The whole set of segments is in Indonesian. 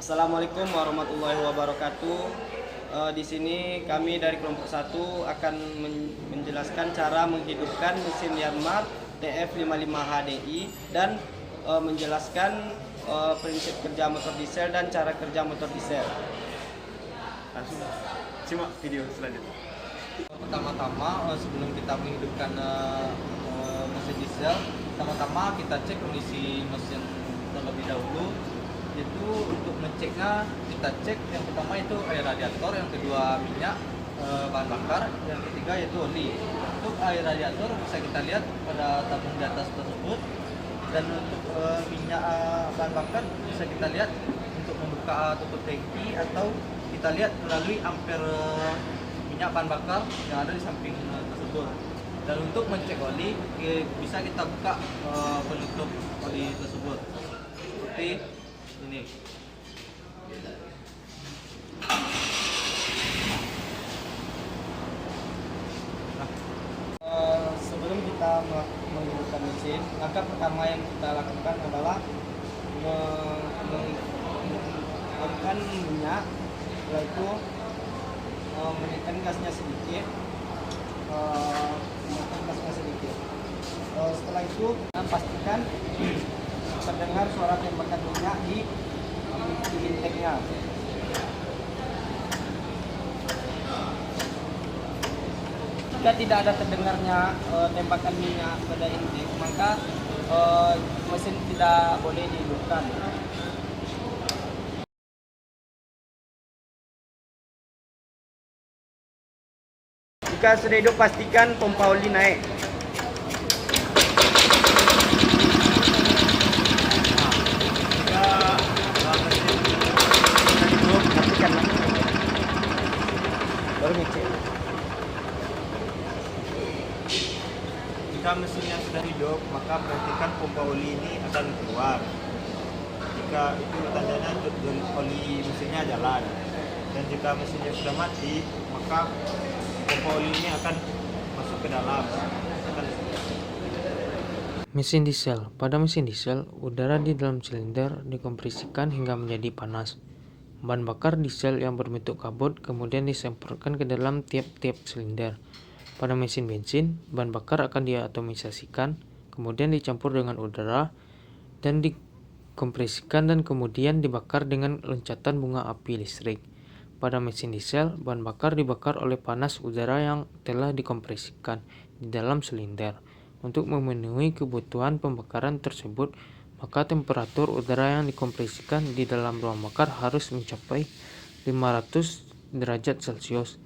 Assalamualaikum warahmatullahi wabarakatuh. Di sini kami dari kelompok 1 akan menjelaskan cara menghidupkan mesin Yanmar TF55 HDI dan menjelaskan prinsip kerja motor diesel dan cara kerja motor diesel. Langsung simak video selanjutnya. Pertama-tama sebelum kita menghidupkan mesin diesel, pertama-tama kita cek kondisi mesin terlebih dahulu. Itu untuk ngeceknya kita cek yang pertama itu air radiator, yang kedua minyak, bahan bakar, yang ketiga yaitu oli. Untuk air radiator bisa kita lihat pada tabung di atas tersebut, dan untuk minyak bahan bakar bisa kita lihat untuk membuka tutup tangki, atau kita lihat melalui ampere minyak bahan bakar yang ada di samping tersebut. Dan untuk mengecek oli bisa kita buka penutup oli tersebut seperti ini. Sebelum kita menghidupkan mesin, langkah pertama yang kita lakukan adalah menghidupkan minyak, yaitu menekan gasnya sedikit. Setelah itu kita pastikan terdengar suara tembakan minyak di intake-nya. Jika tidak ada terdengarnya tembakan minyak pada intake, maka mesin tidak boleh dihidupkan. Jika sudah hidup, pastikan pompa oli naik. Baru ngecek. Jika mesinnya sudah hidup, maka perhatikan pompa oli ini akan keluar. Jika itu tandanya oli mesinnya jalan. Dan jika mesinnya sudah mati, maka pompa oli ini akan masuk ke dalam. Mesin diesel. Pada mesin diesel, udara di dalam silinder dikompresikan hingga menjadi panas. Bahan bakar diesel yang berbentuk kabut kemudian disemprotkan ke dalam tiap-tiap silinder. Pada mesin bensin, bahan bakar akan diatomisasikan, kemudian dicampur dengan udara dan dikompresikan dan kemudian dibakar dengan loncatan bunga api listrik. Pada mesin diesel, bahan bakar dibakar oleh panas udara yang telah dikompresikan di dalam silinder. Untuk memenuhi kebutuhan pembakaran tersebut, maka temperatur udara yang dikompresikan di dalam ruang bakar harus mencapai 500 derajat Celcius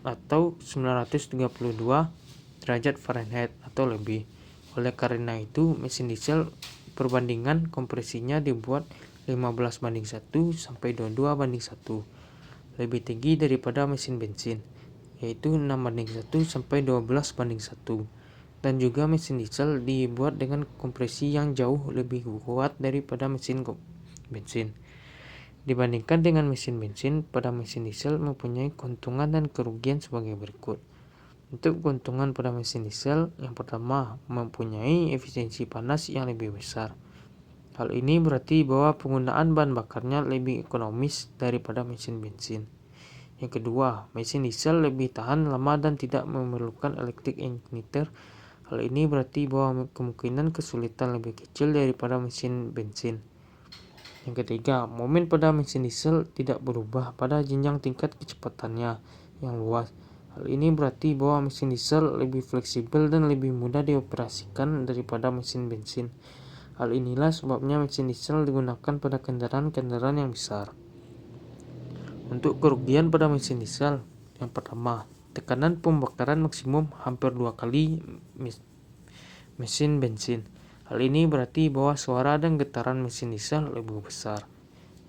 atau 932 derajat Fahrenheit atau lebih. Oleh karena itu, mesin diesel perbandingan kompresinya dibuat 15:1 sampai 22:1, lebih tinggi daripada mesin bensin, yaitu 6:1 sampai 12:1. Dan juga mesin diesel dibuat dengan kompresi yang jauh lebih kuat daripada mesin bensin. Dibandingkan dengan mesin bensin, pada mesin diesel mempunyai keuntungan dan kerugian sebagai berikut. Untuk keuntungan pada mesin diesel, yang pertama, mempunyai efisiensi panas yang lebih besar. Hal ini berarti bahwa penggunaan bahan bakarnya lebih ekonomis daripada mesin bensin. Yang kedua, mesin diesel lebih tahan lama dan tidak memerlukan electric igniter. Hal ini berarti bahwa kemungkinan kesulitan lebih kecil daripada mesin bensin. Yang ketiga, momen pada mesin diesel tidak berubah pada jenjang tingkat kecepatannya yang luas. Hal ini berarti bahwa mesin diesel lebih fleksibel dan lebih mudah dioperasikan daripada mesin bensin. Hal inilah sebabnya mesin diesel digunakan pada kendaraan-kendaraan yang besar. Untuk kerugian pada mesin diesel, yang pertama, tekanan pembakaran maksimum hampir 2 kali mesin bensin. Hal ini berarti bahwa suara dan getaran mesin diesel lebih besar.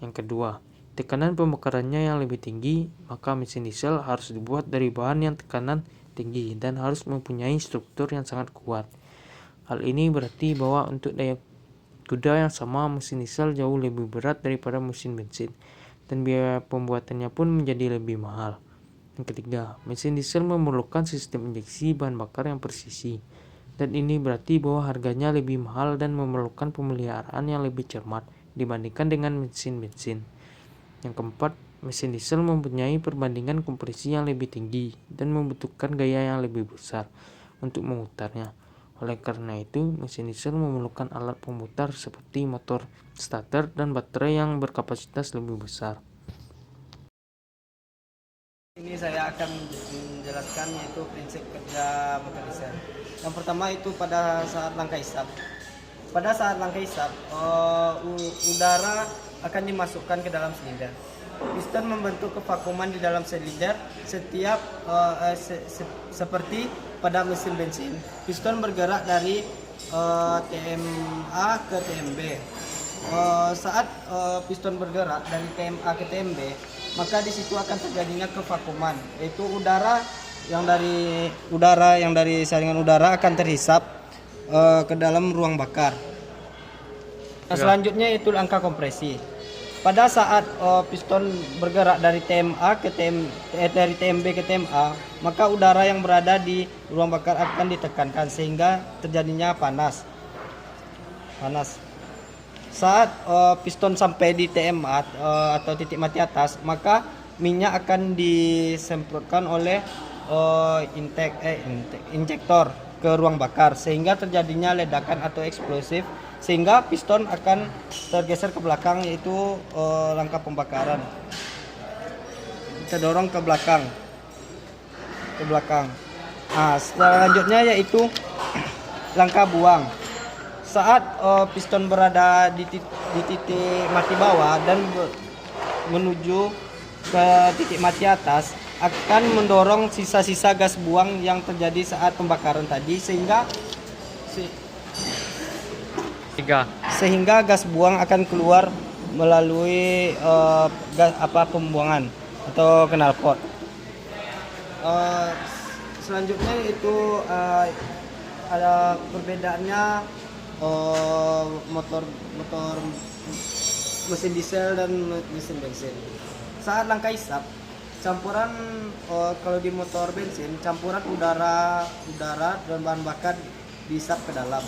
Yang kedua, tekanan pembakarannya yang lebih tinggi, maka mesin diesel harus dibuat dari bahan yang tekanan tinggi dan harus mempunyai struktur yang sangat kuat. Hal ini berarti bahwa untuk daya kuda yang sama, mesin diesel jauh lebih berat daripada mesin bensin, dan biaya pembuatannya pun menjadi lebih mahal. Yang ketiga, mesin diesel memerlukan sistem injeksi bahan bakar yang presisi, dan ini berarti bahwa harganya lebih mahal dan memerlukan pemeliharaan yang lebih cermat dibandingkan dengan mesin bensin. Yang keempat, mesin diesel mempunyai perbandingan kompresi yang lebih tinggi dan membutuhkan gaya yang lebih besar untuk memutarnya. Oleh karena itu, mesin diesel memerlukan alat pemutar seperti motor starter dan baterai yang berkapasitas lebih besar. Ini saya akan menjelaskan yaitu prinsip kerja motor diesel. Yang pertama itu pada saat langkah isap. Pada saat langkah isap, udara akan dimasukkan ke dalam silinder. Piston membentuk kevakuman di dalam silinder setiap seperti pada mesin bensin. Piston bergerak dari TMA ke TMB. Saat piston bergerak dari TMA ke TMB, maka di situ akan terjadinya kevakuman, yaitu udara yang dari saringan udara akan terhisap ke dalam ruang bakar. Nah, selanjutnya itu angka kompresi. Pada saat piston bergerak dari dari TMB ke TMA, maka udara yang berada di ruang bakar akan ditekankan sehingga terjadinya panas. Saat piston sampai di TMA atau titik mati atas, maka minyak akan disemprotkan oleh injektor ke ruang bakar sehingga terjadinya ledakan atau eksplosif, sehingga piston akan tergeser ke belakang, yaitu langkah pembakaran. Kita dorong ke belakang. Nah, selanjutnya yaitu langkah buang. Saat piston berada di titik mati bawah dan menuju ke titik mati atas, akan mendorong sisa-sisa gas buang yang terjadi saat pembakaran tadi sehingga gas buang akan keluar melalui pembuangan atau knalpot. Selanjutnya itu ada perbedaannya motor mesin diesel dan mesin bensin. Saat langkah isap, campuran kalau di motor bensin campuran udara dan bahan bakar dihisap ke dalam,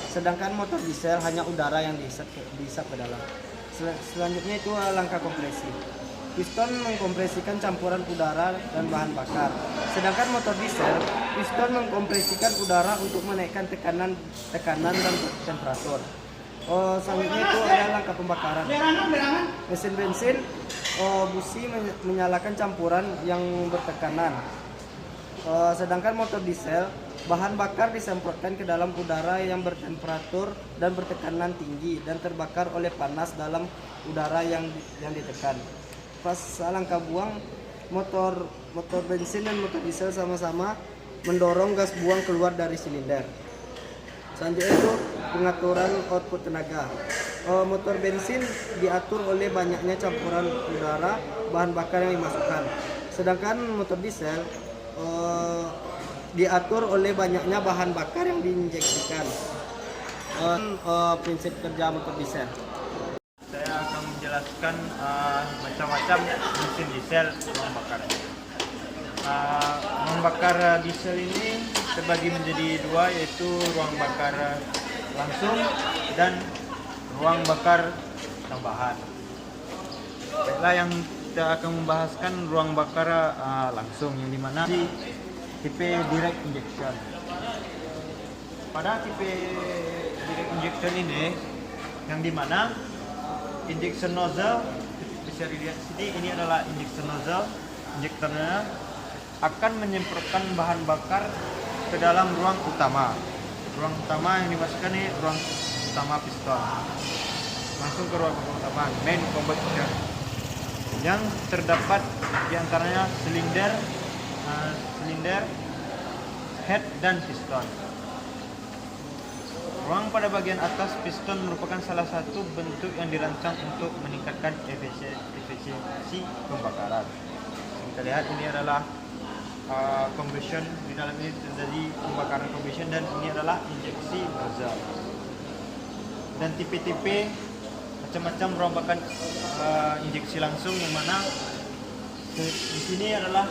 sedangkan motor diesel hanya udara yang dihisap ke dalam. Selanjutnya itu langkah kompresi. Piston mengkompresikan campuran udara dan bahan bakar, sedangkan motor diesel piston mengkompresikan udara untuk menaikkan tekanan dan temperatur. Selanjutnya itu ada langkah pembakaran. Mesin bensin busi menyalakan campuran yang bertekanan, sedangkan motor diesel bahan bakar disemprotkan ke dalam udara yang bertemperatur dan bertekanan tinggi dan terbakar oleh panas dalam udara yang ditekan. Pas langkah buang, motor bensin dan motor diesel sama-sama mendorong gas buang keluar dari silinder. Selanjutnya itu pengaturan output tenaga. Motor bensin diatur oleh banyaknya campuran udara bahan bakar yang dimasukkan, sedangkan motor diesel diatur oleh banyaknya bahan bakar yang diinjeksikan. Prinsip kerja motor diesel. Saya akan menjelaskan macam-macam mesin diesel ruang bakar. Ruang bakar diesel ini terbagi menjadi dua, yaitu ruang bakar langsung dan ruang bakar tambahan. Baiklah, yang kita akan membahaskan ruang bakar langsung, yang dimana di tipe direct injection. Pada tipe direct injection ini, yang dimana injection nozzle, bisa dilihat di sini, ini adalah injection nozzle. Injektornya akan menyemprotkan bahan bakar ke dalam ruang utama. Ruang utama yang dimasukkan ini ruang utama piston, langsung ke ruang utama main combustion, yang terdapat diantaranya silinder, head dan piston. Ruang pada bagian atas piston merupakan salah satu bentuk yang dirancang untuk meningkatkan efisiensi pembakaran. Kita lihat ini adalah combustion, di dalam ini terjadi pembakaran combustion, dan ini adalah injeksi nozzle. Dan tipe-tipe macam-macam ruang bakar injeksi langsung, yang mana di sini adalah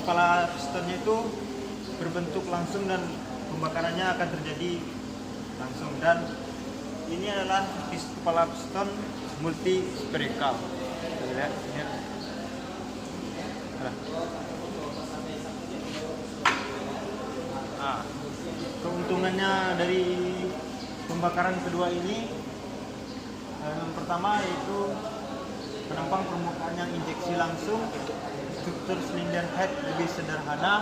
kepala pistonnya itu berbentuk langsung dan pembakarannya akan terjadi langsung, dan ini adalah kepala piston multi spherical. Kita lihat ini. Nah, keuntungannya dari pembakaran kedua ini, yang pertama yaitu penampang permukaan yang injeksi langsung, struktur silinder head lebih sederhana,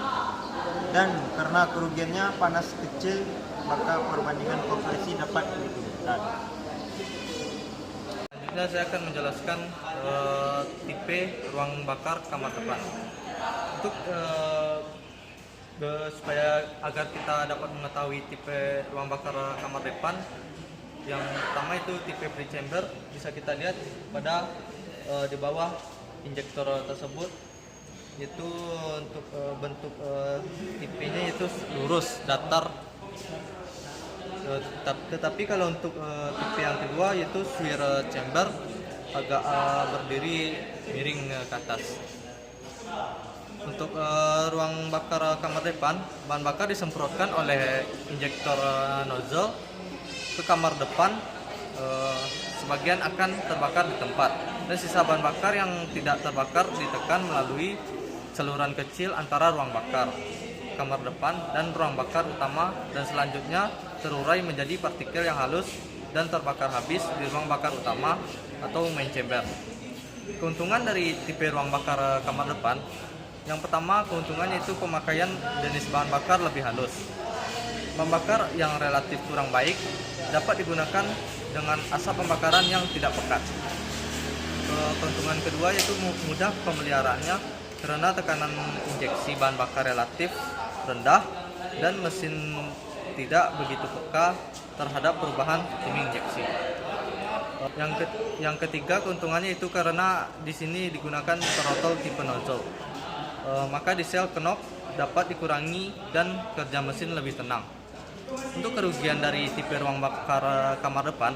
dan karena kerugiannya panas kecil, maka perbandingan kompresi dapat diturunkan. Selanjutnya saya akan menjelaskan tipe ruang bakar kamar depan. Untuk supaya agar kita dapat mengetahui tipe ruang bakar kamar depan, yang pertama itu tipe pre-chamber, bisa kita lihat pada di bawah injektor tersebut, itu untuk bentuk tipenya itu lurus, datar. Tetapi kalau untuk tipe yang kedua yaitu swirl chamber, agak berdiri miring ke atas. Untuk ruang bakar kamar depan, bahan bakar disemprotkan oleh injektor nozzle ke kamar depan. Sebagian akan terbakar di tempat, dan sisa bahan bakar yang tidak terbakar ditekan melalui saluran kecil antara ruang bakar kamar depan dan ruang bakar utama, dan selanjutnya terurai menjadi partikel yang halus dan terbakar habis di ruang bakar utama atau main chamber. Keuntungan dari tipe ruang bakar kamar depan, yang pertama keuntungannya itu pemakaian jenis bahan bakar lebih halus. Bahan bakar yang relatif kurang baik dapat digunakan dengan asap pembakaran yang tidak pekat. Keuntungan kedua yaitu mudah pemeliharaannya karena tekanan injeksi bahan bakar relatif rendah dan mesin tidak begitu peka terhadap perubahan timing injeksi. Yang ketiga keuntungannya itu karena di sini digunakan throttle tipe nozzle, maka diesel knock dapat dikurangi dan kerja mesin lebih tenang. Untuk kerugian dari tipe ruang bakar kamar depan,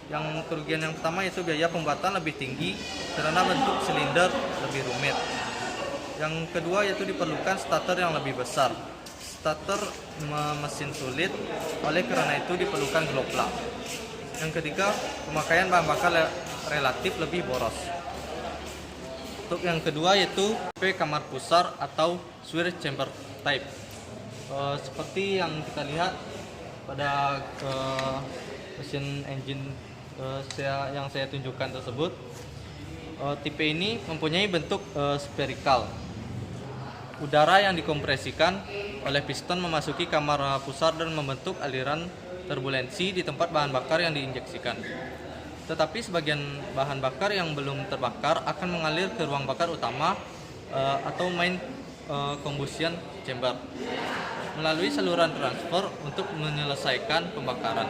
yang kerugian yang pertama yaitu biaya pembuatan lebih tinggi karena bentuk silinder lebih rumit. Yang kedua yaitu diperlukan starter yang lebih besar. Starter mesin sulit, oleh karena itu diperlukan glow plug. Yang ketiga, pemakaian bahan bakar relatif lebih boros. Untuk yang kedua yaitu tipe kamar pusar atau swirl chamber type. Seperti yang kita lihat pada mesin engine yang saya tunjukkan tersebut, tipe ini mempunyai bentuk spherical. Udara yang dikompresikan oleh piston memasuki kamar pusar dan membentuk aliran turbulensi di tempat bahan bakar yang diinjeksikan. Tetapi sebagian bahan bakar yang belum terbakar akan mengalir ke ruang bakar utama atau main combustion chamber melalui saluran transfer untuk menyelesaikan pembakaran.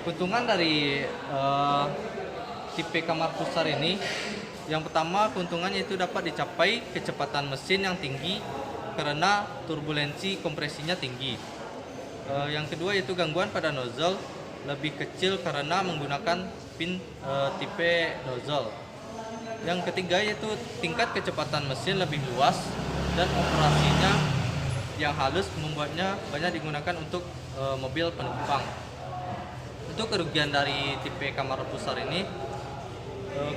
Keuntungan dari tipe kamar pusar ini, yang pertama keuntungannya itu dapat dicapai kecepatan mesin yang tinggi karena turbulensi kompresinya tinggi. Yang kedua yaitu gangguan pada nozzle lebih kecil karena menggunakan pin tipe nozzle. Yang ketiga yaitu tingkat kecepatan mesin lebih luas dan operasinya yang halus membuatnya banyak digunakan untuk mobil penumpang. Untuk kerugian dari tipe kamar pusar ini,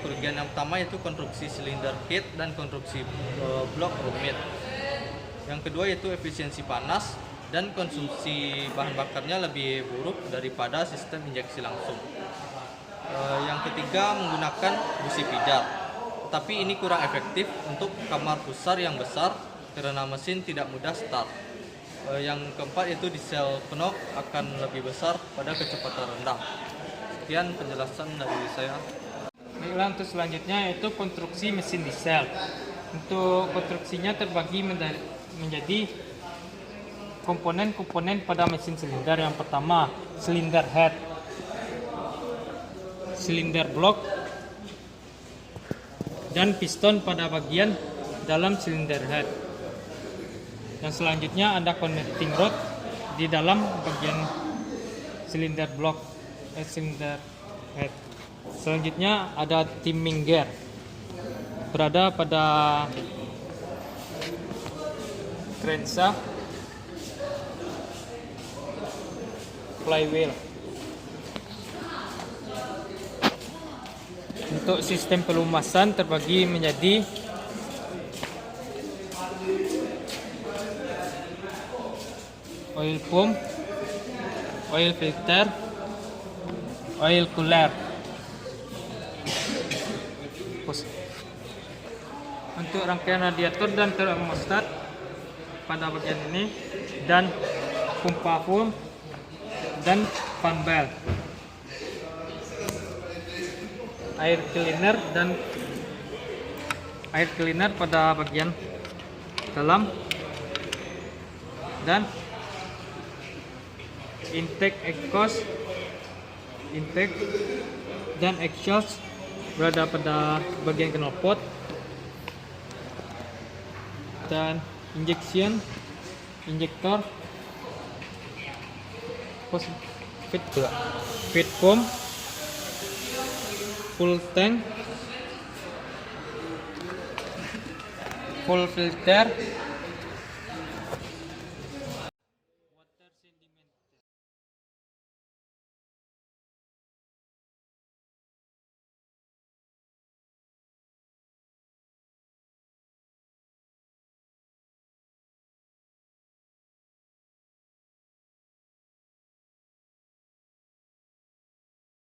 kerugian yang pertama yaitu konstruksi silinder kit dan konstruksi blok rumit. Yang kedua yaitu efisiensi panas dan konsumsi bahan bakarnya lebih buruk daripada sistem injeksi langsung. Yang ketiga menggunakan busi feeder, tapi ini kurang efektif untuk kamar pusar yang besar karena mesin tidak mudah start. Yang keempat yaitu diesel knock akan lebih besar pada kecepatan rendah. Sekian penjelasan dari saya. Baiklah, untuk selanjutnya yaitu konstruksi mesin diesel. Untuk konstruksinya terbagi menjadi komponen-komponen pada mesin silinder. Yang pertama, silinder head, silinder block, dan piston pada bagian dalam silinder head. Yang selanjutnya ada connecting rod di dalam bagian silinder block, silinder head. Selanjutnya ada timing gear berada pada crankshaft, flywheel. Untuk sistem pelumasan terbagi menjadi oil pump, oil filter, oil cooler. Untuk rangkaian radiator dan termostat pada bagian ini, dan pompa pump dan fan belt, air cleaner pada bagian dalam, dan intake dan exhaust berada pada bagian knalpot, dan injektor, feed pump, full tank, full filter,